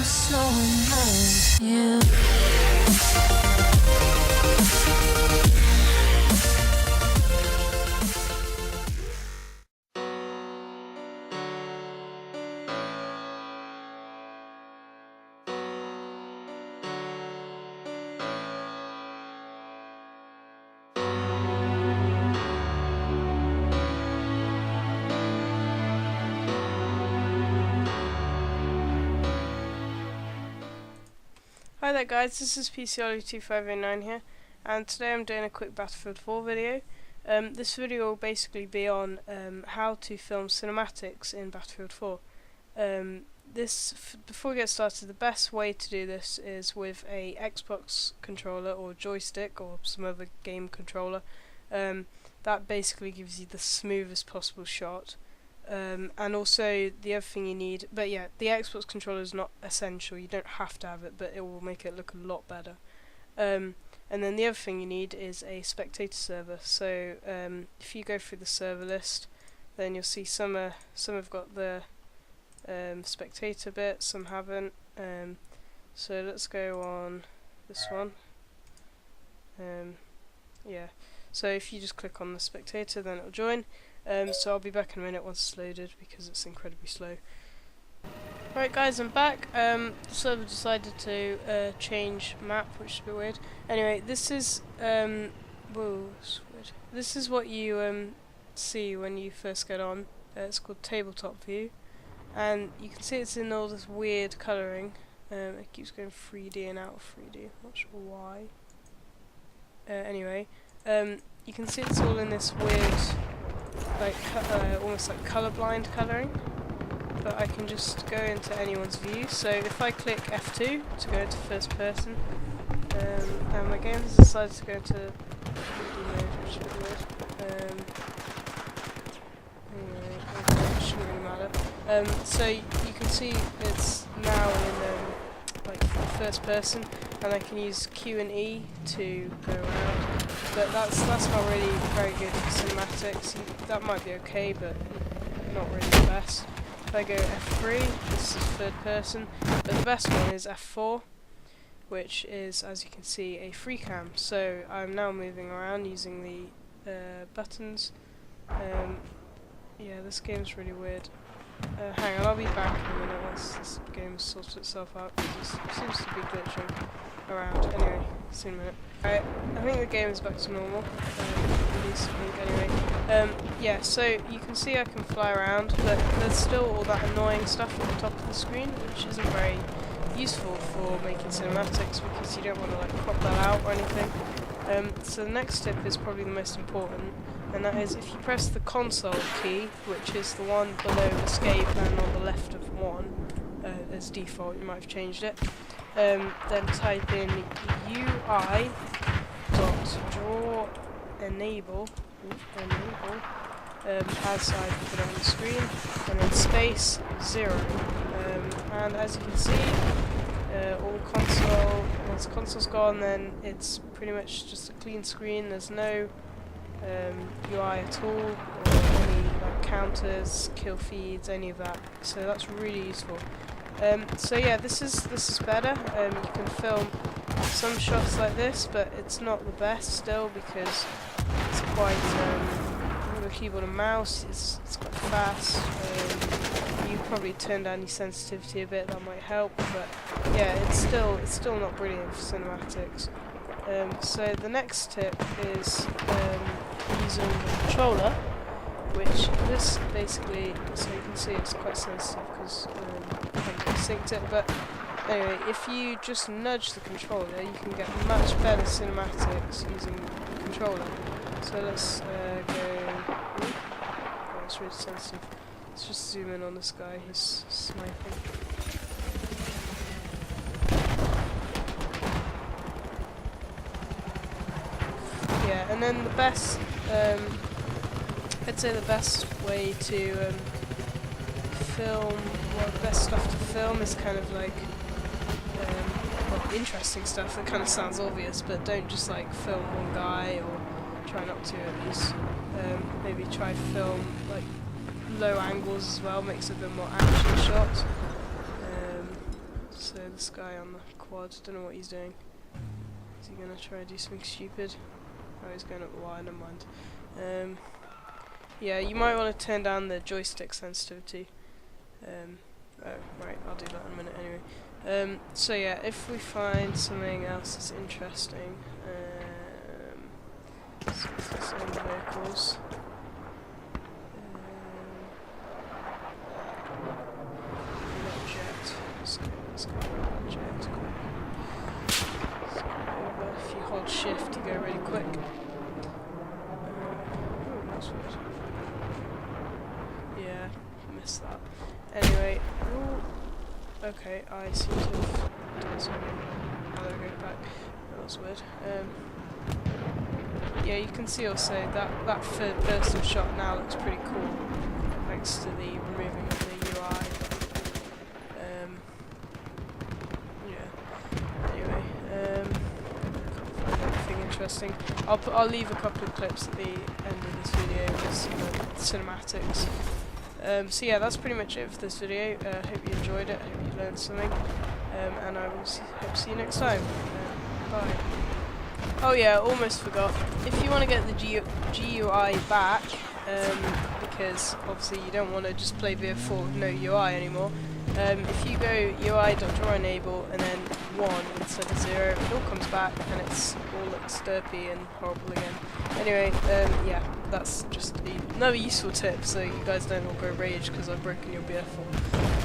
so much you. Hi there guys, this is PCOlly2509 here, and today I'm doing a quick Battlefield 4 video. This video will basically be on how to film cinematics in Battlefield 4. Before we get started, the best way to do this is with a Xbox controller or joystick or some other game controller. That basically gives you the smoothest possible shot. And also the other thing you need, but yeah, the Xbox controller is not essential, you don't have to have it, but it will make it look a lot better. And then the other thing you need is a spectator server. So if you go through the server list, then you'll see some have got the spectator bit, some haven't. So let's go on this one. Yeah, so if you just click on the spectator, then it'll join. So I'll be back in a minute once it's loaded because it's incredibly slow. Right guys, I'm back. The server decided to change map, which is a bit weird. Anyway, this is whoa, that's weird. This is what you see when you first get on. It's called tabletop view, and you can see it's in all this weird colouring. It keeps going 3D and out of 3D. I'm not sure why. Anyway, you can see it's all in this weird, like almost like colorblind colouring, but I can just go into anyone's view. So if I click F2 to go into first person, and my game has decided to go into 3D mode, which is a bit weird. Anyway, it shouldn't really matter. So you can see it's now in like first person, and I can use Q and E to go around. But that's not really very good for cinematics. That might be okay, but not really the best. If I go F3, this is third person, but the best one is F4, which is, as you can see, a free cam. So I'm now moving around using the buttons. Yeah, this game's really weird. Hang on, I'll be back in a minute once this game sorts itself out, because it seems to be glitching around. Anyway, see you in a minute. Alright, I think the game is back to normal, at least I think anyway. Yeah, so you can see I can fly around, but there's still all that annoying stuff at the top of the screen, which isn't very useful for making cinematics, because you don't want to like crop that out or anything. So the next tip is probably the most important, and that is if you press the console key, which is the one below escape and on the left of 1, as default, you might have changed it, then type in UI draw enable as I put it on the screen, and then space 0, and as you can see, all console, once the console's gone, then it's pretty much just a clean screen. There's no UI at all, or any like counters, kill feeds, any of that. So that's really useful. So yeah, this is better. You can film some shots like this, but it's not the best still, because it's quite with a keyboard and mouse. It's quite fast. You probably turn down your sensitivity a bit. That might help, but yeah, it's still not brilliant for cinematics. So the next tip is using the controller, which this basically, so you can see it's quite sensitive because I haven't synced it, but anyway, if you just nudge the controller, you can get much better cinematics using the controller. So let's go, oh, it's really sensitive. Let's just zoom in on this guy, he's sniping. Yeah, and then the best, I'd say the best way to film, well, the best stuff to film is kind of like, well, interesting stuff. It kind of sounds obvious, but don't just like film one guy, or try not to at least. Maybe try film like low angles as well, makes it a bit more action shot. So guy on the quad. Don't know what he's doing. Is he gonna try to do something stupid? Oh, he's going up the wire, never mind. Yeah, you might want to turn down the joystick sensitivity. Oh, right, I'll do that in a minute anyway. So yeah, if we find something else that's interesting, so it's on vehicles. Not jet. Let's go jet quick. Let's go over. If you hold shift, you go really quick. Oh, that's weird. Yeah, missed that. Anyway, ooh, okay, I seem to have done something. Oh, there we go, back. That was weird. Yeah, you can see also that third person shot now looks pretty cool, thanks to the removing of the UI. Yeah. Anyway, can't find anything interesting. I'll leave a couple of clips at the end of this video with some cinematics. So yeah, that's pretty much it for this video. Hope you enjoyed it. Hope you learned something. And I will hope to see you next time. Bye. Oh yeah, almost forgot. If you want to get the GUI back, because obviously you don't want to just play BF4 with no UI anymore, if you go UI.drawEnable and then 1 instead of 0, it all comes back and it's all looks derpy and horrible again. Anyway, yeah, that's just another useful tip so you guys don't all go rage because I've broken your BF4.